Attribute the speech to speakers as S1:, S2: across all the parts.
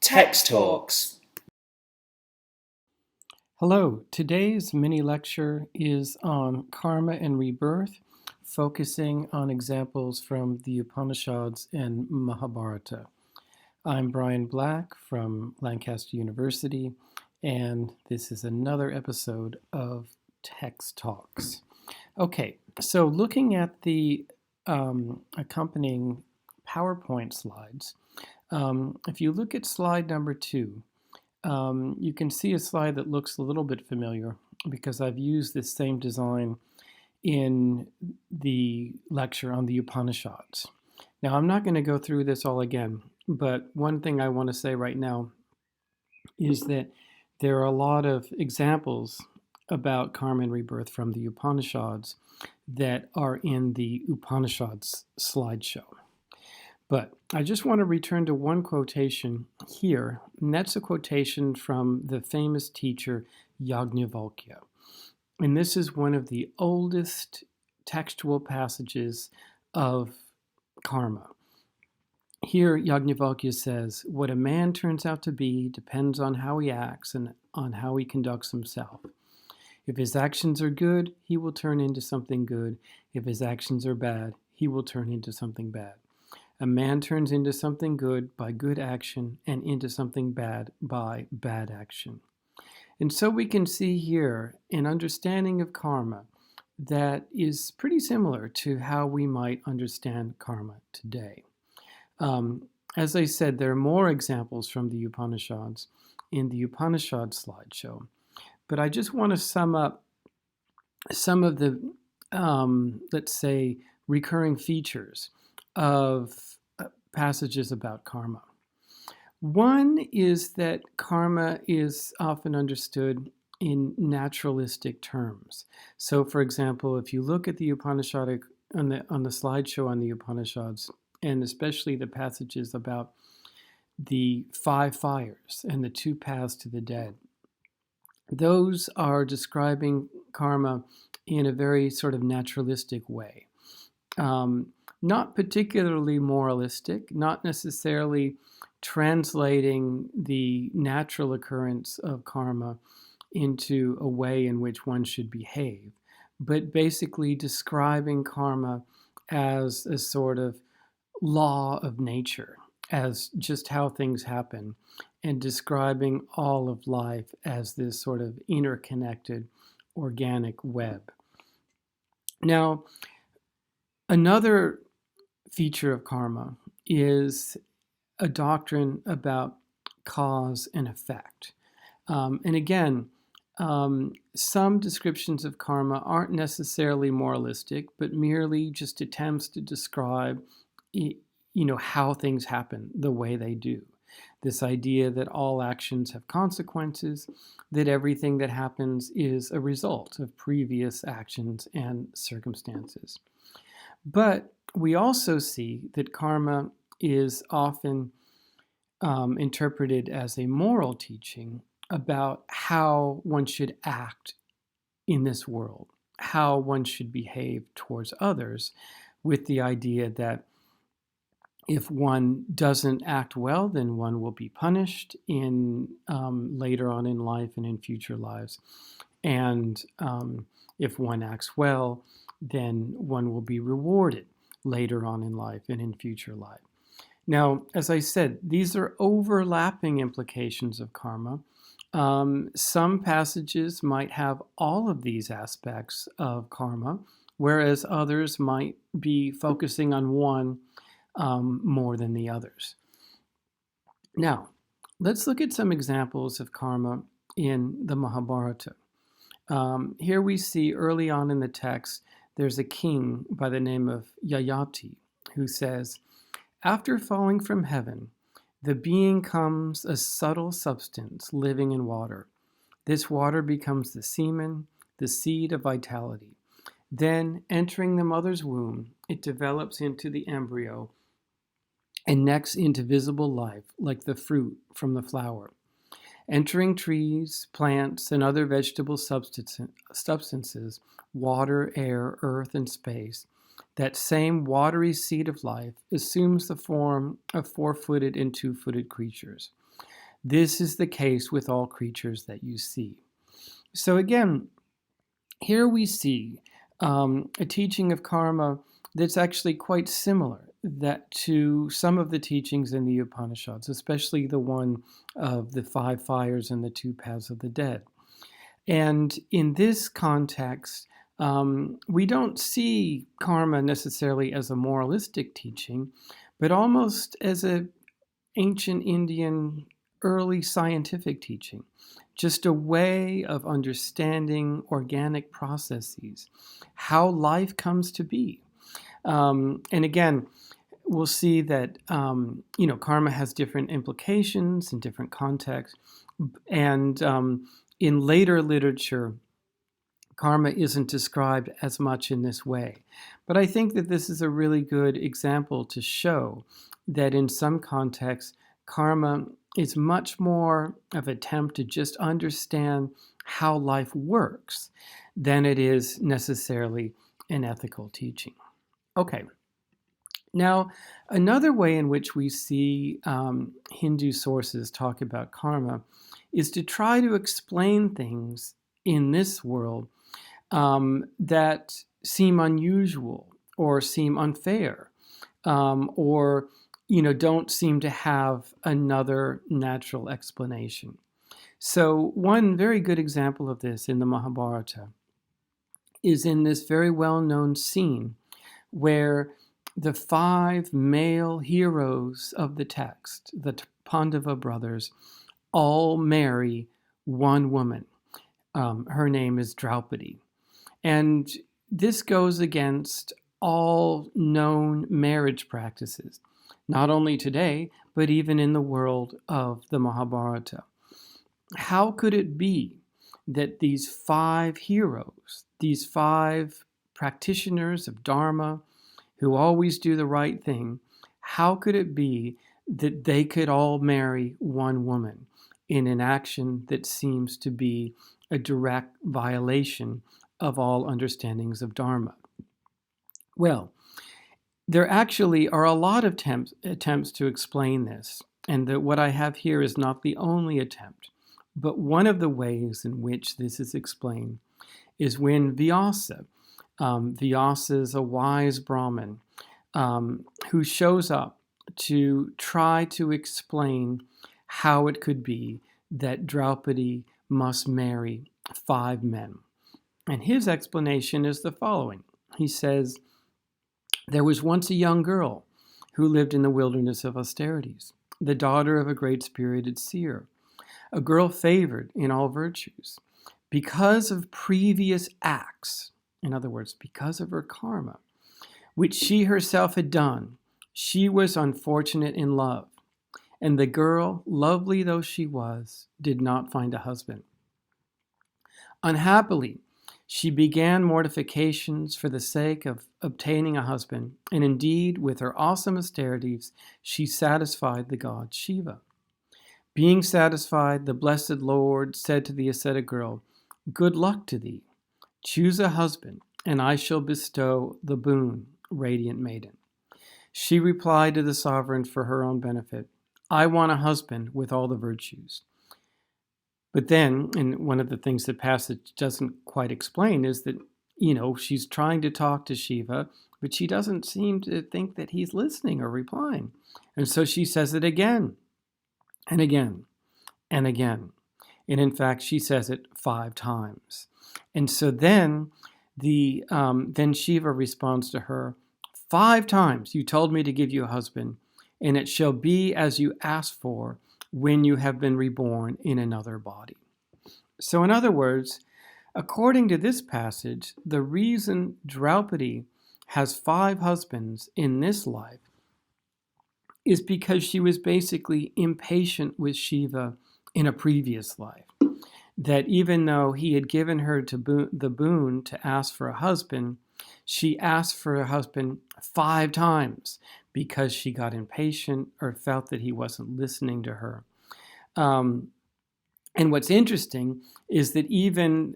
S1: Text Talks.
S2: Hello, today's mini lecture is on karma and rebirth, focusing on examples from the Upanishads and Mahabharata. I'm Brian Black from Lancaster University, and this is another episode of Text Talks. Okay, so looking at the accompanying PowerPoint slides, if you look at slide number 2, you can see a slide that looks a little bit familiar because I've used this same design in the lecture on the Upanishads. Now, I'm not going to go through this all again, but one thing I want to say right now is that there are a lot of examples about karma and rebirth from the Upanishads that are in the Upanishads slideshow. But I just want to return to one quotation here, and that's a quotation from the famous teacher Yajnavalkya. And this is one of the oldest textual passages of karma. Here, Yajnavalkya says, "What a man turns out to be depends on how he acts and on how he conducts himself. If his actions are good, he will turn into something good. If his actions are bad, he will turn into something bad. A man turns into something good by good action and into something bad by bad action." And so we can see here an understanding of karma that is pretty similar to how we might understand karma today. As I said, there are more examples from the Upanishads in the Upanishad slideshow, but I just want to sum up some of the, let's say, recurring features of passages about karma. One is that karma is often understood in naturalistic terms. So, for example, if you look at the Upanishadic on the slideshow on the Upanishads, and especially the passages about the 5 fires and the 2 paths to the dead, those are describing karma in a very sort of naturalistic way. Not particularly moralistic, not necessarily translating the natural occurrence of karma into a way in which one should behave, but basically describing karma as a sort of law of nature, as just how things happen, and describing all of life as this sort of interconnected organic web. Now, another feature of karma is a doctrine about cause and effect. And again, some descriptions of karma aren't necessarily moralistic, but merely just attempts to describe, how things happen the way they do. This idea that all actions have consequences, that everything that happens is a result of previous actions and circumstances. But we also see that karma is often interpreted as a moral teaching about how one should act in this world, how one should behave towards others, with the idea that if one doesn't act well, then one will be punished in later on in life and in future lives. And if one acts well, then one will be rewarded later on in life and in future life. Now, as I said, these are overlapping implications of karma. Some passages might have all of these aspects of karma, whereas others might be focusing on one more than the others. Now, let's look at some examples of karma in the Mahabharata. Here we see early on in the text, there's a king by the name of Yayati who says, "After falling from heaven, the being comes a subtle substance living in water. This water becomes the semen, the seed of vitality. Then, entering the mother's womb, it develops into the embryo and next into visible life, like the fruit from the flower. Entering trees, plants, and other vegetable substances, water, air, earth, and space, that same watery seed of life assumes the form of four-footed and two-footed creatures. This is the case with all creatures that you see. So again, here we see a teaching of karma that's actually quite similar to some of the teachings in the Upanishads, especially the one of the five fires and the two paths of the dead. And in this context, we don't see karma necessarily as a moralistic teaching, but almost as an ancient Indian early scientific teaching, just a way of understanding organic processes, how life comes to be. And again, we'll see that karma has different implications in different contexts, and in later literature, karma isn't described as much in this way. But I think that this is a really good example to show that in some contexts, karma is much more of an attempt to just understand how life works than it is necessarily an ethical teaching. Okay. Now, another way in which we see Hindu sources talk about karma is to try to explain things in this world that seem unusual or seem unfair or don't seem to have another natural explanation. So one very good example of this in the Mahabharata is in this very well-known scene where the five male heroes of the text, the Pandava brothers, all marry one woman. Her name is Draupadi. And this goes against all known marriage practices, not only today, but even in the world of the Mahabharata. How could it be that these five heroes, these five practitioners of Dharma, who always do the right thing, how could it be that they could all marry one woman in an action that seems to be a direct violation of all understandings of Dharma? Well, there actually are a lot of attempts to explain this, and that what I have here is not the only attempt, but one of the ways in which this is explained is when Vyasa is a wise Brahmin who shows up to try to explain how it could be that Draupadi must marry five men. And his explanation is the following. He says, "There was once a young girl who lived in the wilderness of austerities, the daughter of a great spirited seer, a girl favored in all virtues. Because of previous acts, in other words, because of her karma, which she herself had done, she was unfortunate in love. And the girl, lovely though she was, did not find a husband. Unhappily, she began mortifications for the sake of obtaining a husband, and indeed, with her awesome austerities, she satisfied the god Shiva. Being satisfied, the blessed Lord said to the ascetic girl, 'Good luck to thee. Choose a husband, and I shall bestow the boon, radiant maiden.' She replied to the sovereign for her own benefit, 'I want a husband with all the virtues.'" But then, and one of the things the passage doesn't quite explain is that, she's trying to talk to Shiva, but she doesn't seem to think that he's listening or replying. And so she says it again and again and again. And in fact, she says it 5 times. And so then then Shiva responds to her, "5 times you told me to give you a husband, and it shall be as you asked for when you have been reborn in another body." So in other words, according to this passage, the reason Draupadi has 5 husbands in this life is because she was basically impatient with Shiva in a previous life. That even though he had given her the boon to ask for a husband, she asked for a husband 5 times because she got impatient or felt that he wasn't listening to her. And what's interesting is that even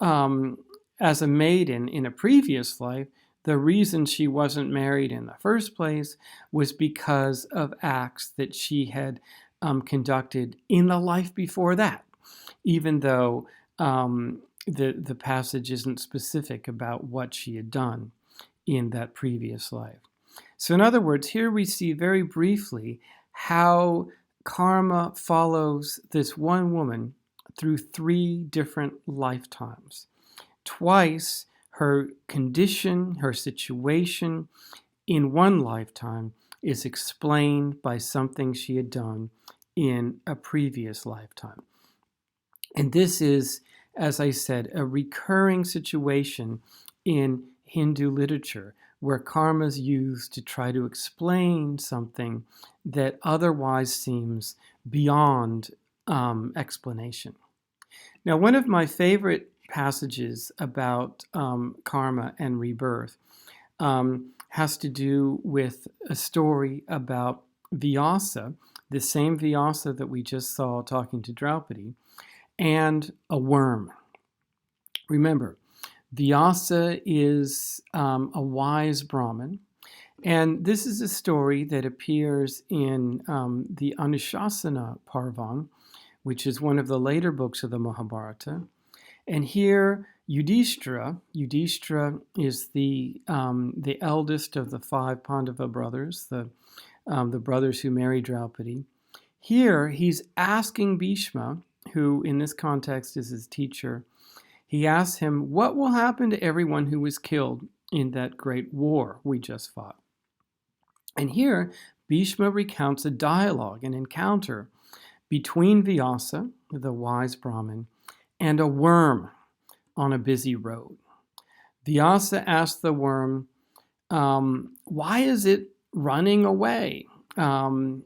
S2: as a maiden in a previous life, The reason she wasn't married in the first place was because of acts that she had conducted in the life before that, even though the passage isn't specific about what she had done in that previous life. So in other words, here we see very briefly how karma follows this one woman through 3 different lifetimes. Twice, her condition, her situation in one lifetime is explained by something she had done in a previous lifetime. And this is, as I said, a recurring situation in Hindu literature where karma is used to try to explain something that otherwise seems beyond explanation. Now, one of my favorite passages about karma and rebirth has to do with a story about Vyasa, the same Vyasa that we just saw talking to Draupadi, and a worm. Remember, Vyasa is a wise Brahmin, and this is a story that appears in the Anusasana Parvan, which is one of the later books of the Mahabharata. And here, Yudhishthira is the eldest of the 5 Pandava brothers, the brothers who married Draupadi. Here, he's asking Bhishma, who in this context is his teacher, he asks him, what will happen to everyone who was killed in that great war we just fought? And here, Bhishma recounts a dialogue, an encounter between Vyasa, the wise Brahmin, and a worm on a busy road. Vyasa asks the worm, why is it running away? So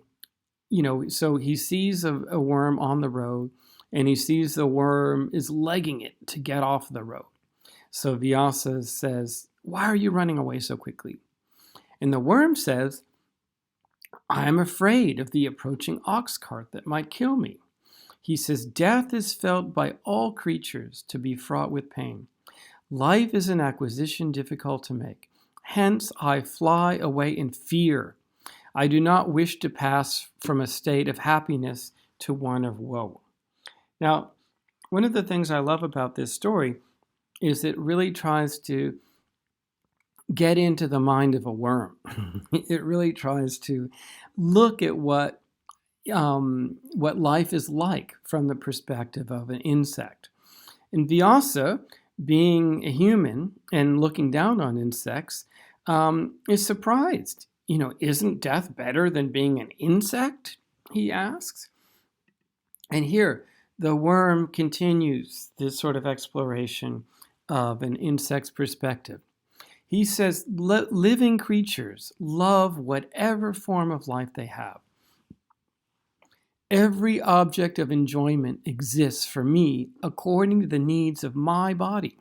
S2: he sees a worm on the road, and he sees the worm is legging it to get off the road. So Vyasa says, why are you running away so quickly? And the worm says, I am afraid of the approaching ox cart that might kill me. He says, death is felt by all creatures to be fraught with pain. Life is an acquisition difficult to make. Hence, I fly away in fear. I do not wish to pass from a state of happiness to one of woe. Now, one of the things I love about this story is it really tries to get into the mind of a worm. It really tries to look at what life is like from the perspective of an insect. And Vyasa, being a human and looking down on insects, is surprised. Isn't death better than being an insect? He asks. And here, the worm continues this sort of exploration of an insect's perspective. He says, living creatures love whatever form of life they have. Every object of enjoyment exists for me according to the needs of my body.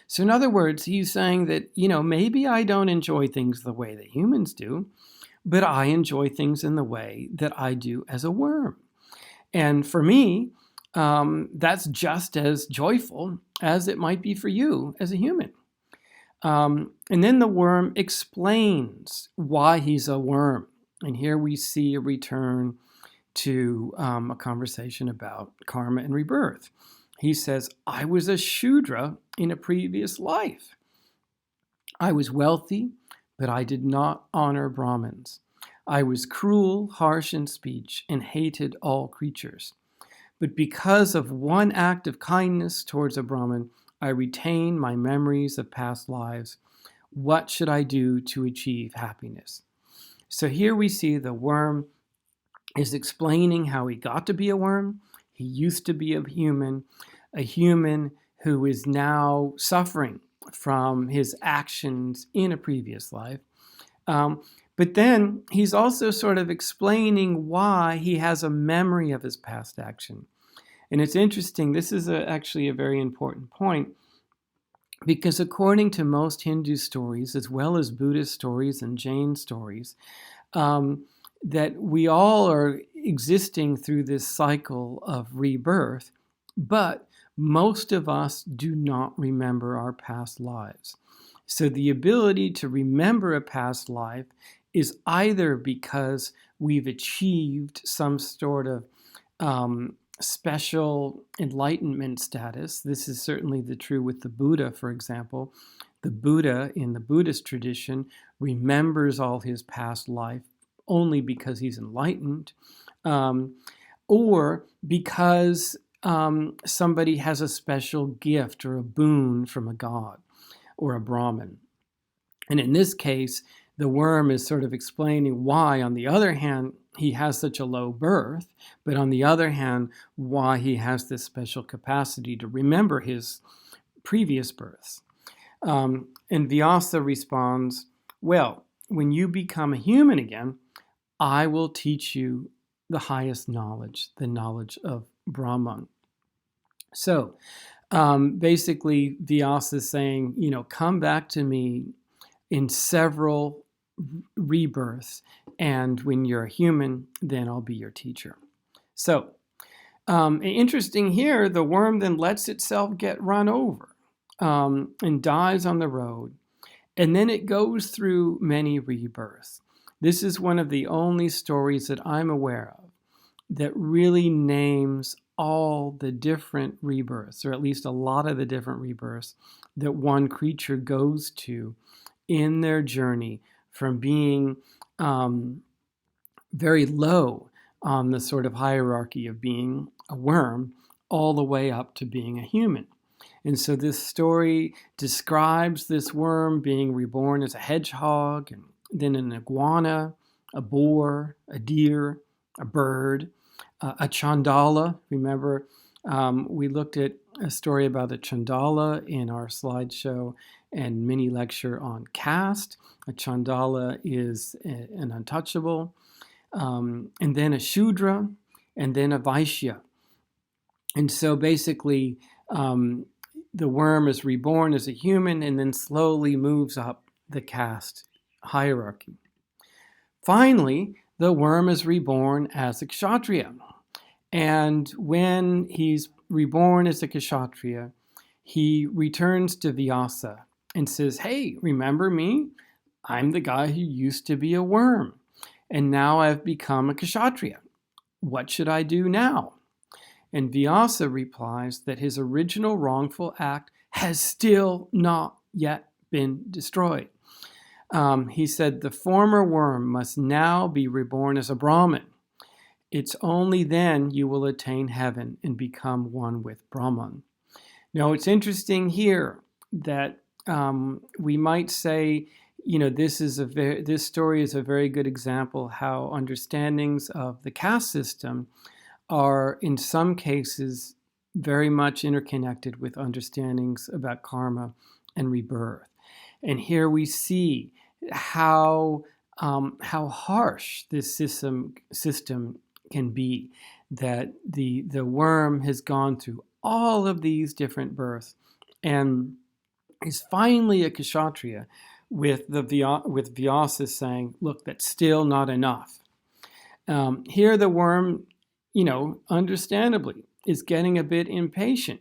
S2: So in other words, he's saying that, maybe I don't enjoy things the way that humans do, but I enjoy things in the way that I do as a worm. And for me, that's just as joyful as it might be for you as a human. And then the worm explains why he's a worm. And here we see a return to a conversation about karma and rebirth. He says, I was a Shudra in a previous life. I was wealthy, but I did not honor Brahmins. I was cruel, harsh in speech, and hated all creatures. But because of one act of kindness towards a Brahmin, I retain my memories of past lives. What should I do to achieve happiness? So here we see the worm is explaining how he got to be a worm. He used to be a human who is now suffering from his actions in a previous life. But then he's also sort of explaining why he has a memory of his past action. And it's interesting, this is actually a very important point, because according to most Hindu stories, as well as Buddhist stories and Jain stories, that we all are existing through this cycle of rebirth, but most of us do not remember our past lives. So the ability to remember a past life is either because we've achieved some sort of special enlightenment status. This is certainly true with the Buddha, for example. The Buddha, in the Buddhist tradition, remembers all his past life only because he's enlightened, or because somebody has a special gift or a boon from a god or a Brahmin. And in this case, the worm is sort of explaining why, on the other hand, he has such a low birth, but on the other hand, why he has this special capacity to remember his previous births. And Vyasa responds, well, when you become a human again, I will teach you the highest knowledge, the knowledge of Brahman. So basically, Vyasa is saying, come back to me in several rebirths, and when you're a human, then I'll be your teacher. So interesting here, the worm then lets itself get run over and dies on the road, and then it goes through many rebirths. This is one of the only stories that I'm aware of that really names all the different rebirths, or at least a lot of the different rebirths that one creature goes to in their journey from being very low on the sort of hierarchy of being a worm all the way up to being a human. And so this story describes this worm being reborn as a hedgehog, and then an iguana, a boar, a deer, a bird, a chandala. Remember, we looked at a story about a chandala in our slideshow and mini lecture on caste. A chandala is an untouchable, and then a shudra, and then a vaishya. And so basically, the worm is reborn as a human and then slowly moves up the caste hierarchy. Finally, the worm is reborn as a kshatriya. And when he's reborn as a kshatriya, he returns to Vyasa and says, hey, remember me? I'm the guy who used to be a worm, and now I've become a kshatriya. What should I do now? And Vyasa replies that his original wrongful act has still not yet been destroyed. He said, the former worm must now be reborn as a Brahmin. It's only then you will attain heaven and become one with Brahman. Now, it's interesting here that we might say, this story is a very good example how understandings of the caste system are, in some cases, very much interconnected with understandings about karma and rebirth. And here we see how harsh this system can be, that the worm has gone through all of these different births and is finally a kshatriya, with Vyasa saying, look, that's still not enough. Here the worm, understandably, is getting a bit impatient.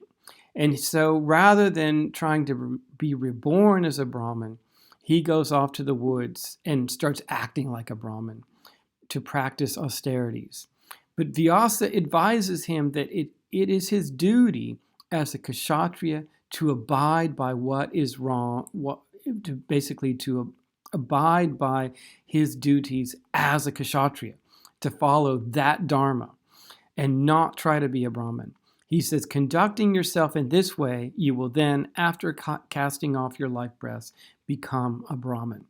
S2: And so rather than trying to be reborn as a Brahmin, he goes off to the woods and starts acting like a Brahmin to practice austerities. But Vyasa advises him that it is his duty as a kshatriya to abide by what is wrong, to abide by his duties as a kshatriya, to follow that dharma and not try to be a Brahmin. He says, conducting yourself in this way, you will then, after casting off your life breaths, become a Brahmin.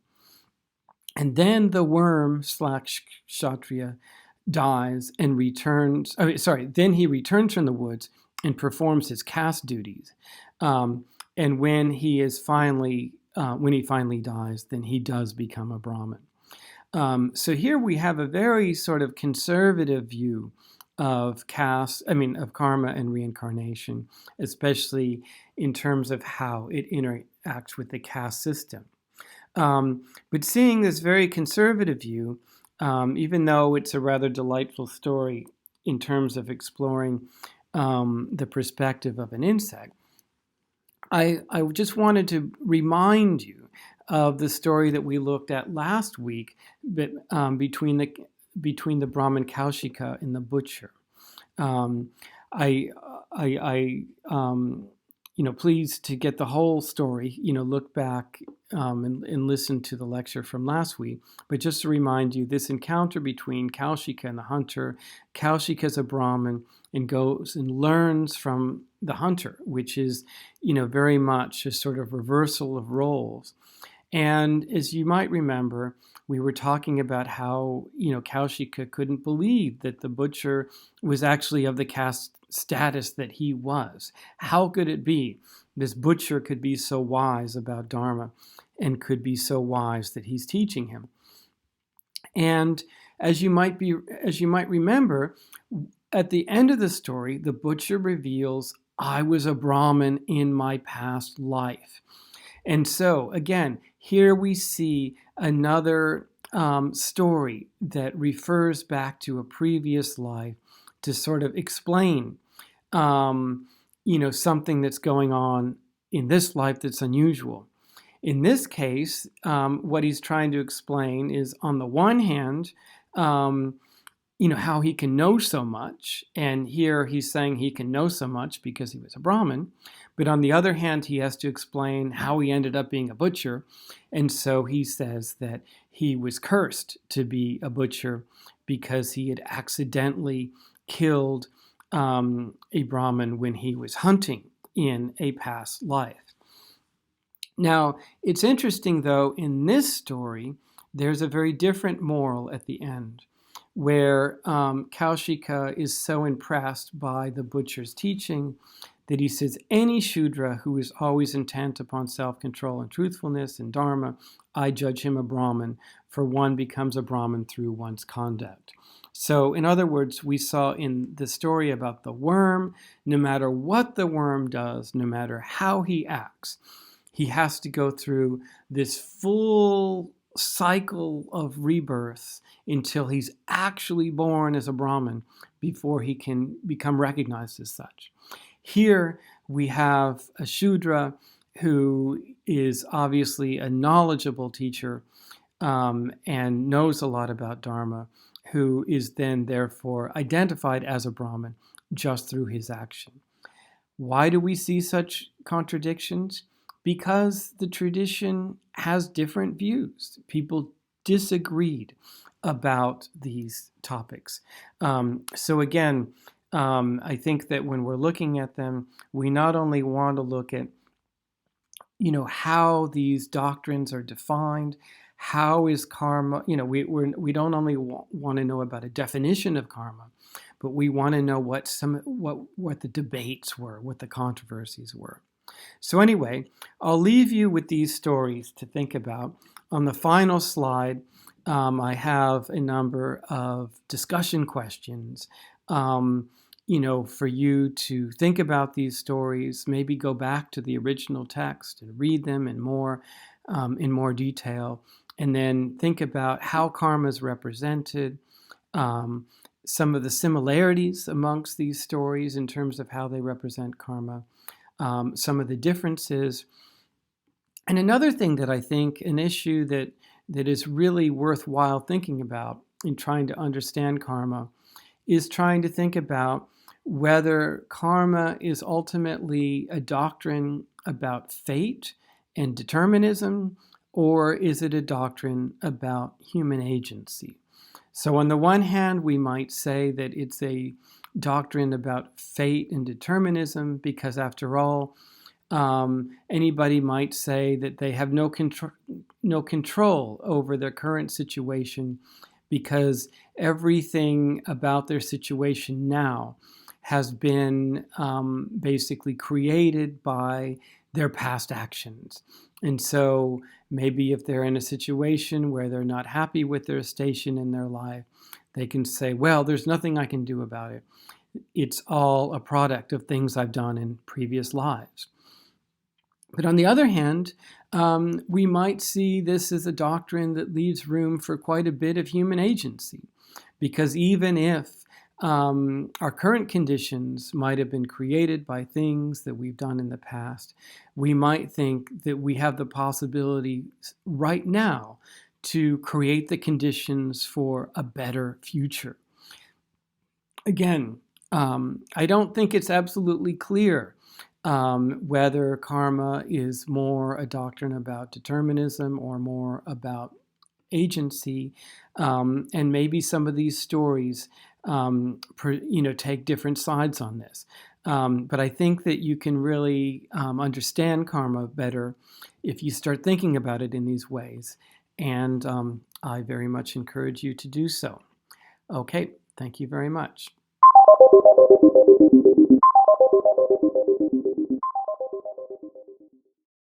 S2: And then the worm / kshatriya dies and returns. Then he returns from the woods and performs his caste duties. And when he finally dies, then he does become a Brahmin. So here we have a very sort of conservative view of karma and reincarnation, especially in terms of how it interacts with the caste system. But seeing this very conservative view, even though it's a rather delightful story in terms of exploring the perspective of an insect, I just wanted to remind you of the story that we looked at last week, but between the Brahmin Kaushika and the butcher. I pleased to get the whole story, look back and listen to the lecture from last week. But just to remind you, this encounter between Kaushika and the hunter, Kaushika is a Brahmin and goes and learns from the hunter, which is, very much a sort of reversal of roles. And as you might remember, we were talking about how, Kaushika couldn't believe that the butcher was actually of the caste status that he was. How could it be this butcher could be so wise about Dharma and could be so wise that he's teaching him? And as you might remember, at the end of the story, the butcher reveals, I was a Brahmin in my past life. And so, again, here we see another story that refers back to a previous life to sort of explain, something that's going on in this life that's unusual. In this case, what he's trying to explain is, on the one hand, how he can know so much. And here he's saying he can know so much because he was a Brahmin. But on the other hand, he has to explain how he ended up being a butcher. And so he says that he was cursed to be a butcher because he had accidentally killed a Brahmin when he was hunting in a past life. Now, it's interesting, though, in this story, there's a very different moral at the end, where Kaushika is so impressed by the butcher's teaching that he says, any Shudra who is always intent upon self-control and truthfulness and Dharma, I judge him a Brahmin, for one becomes a Brahmin through one's conduct. So, in other words, we saw in the story about the worm, no matter what the worm does, no matter how he acts, he has to go through this full cycle of rebirth until he's actually born as a Brahmin before he can become recognized as such. Here we have a Shudra who is obviously a knowledgeable teacher and knows a lot about Dharma, who is then therefore identified as a Brahmin just through his action. Why do we see such contradictions? Because the tradition has different views. People disagreed about these topics. So again, I think that when we're looking at them, we not only want to look at, how these doctrines are defined, how is karma, we don't only want to know about a definition of karma, but we want to know what the debates were, what the controversies were. So anyway, I'll leave you with these stories to think about. On the final slide, I have a number of discussion questions, for you to think about these stories, maybe go back to the original text and read them in more detail, and then think about how karma is represented, some of the similarities amongst these stories in terms of how they represent karma, some of the differences. And another thing that I think, an issue that is really worthwhile thinking about in trying to understand karma, is trying to think about whether karma is ultimately a doctrine about fate and determinism, or is it a doctrine about human agency? So on the one hand, we might say that it's a doctrine about fate and determinism, because after all, anybody might say that they have no control over their current situation, because everything about their situation now has been basically created by their past actions. And so maybe if they're in a situation where they're not happy with their station in their life, they can say, well, there's nothing I can do about it. It's all a product of things I've done in previous lives. But on the other hand, we might see this as a doctrine that leaves room for quite a bit of human agency, because even if Our current conditions might have been created by things that we've done in the past. We might think that we have the possibility right now to create the conditions for a better future. Again, I don't think it's absolutely clear whether karma is more a doctrine about determinism or more about agency, and maybe some of these stories, take different sides on this. But I think that you can really understand karma better if you start thinking about it in these ways. And I very much encourage you to do so. Okay, thank you very much.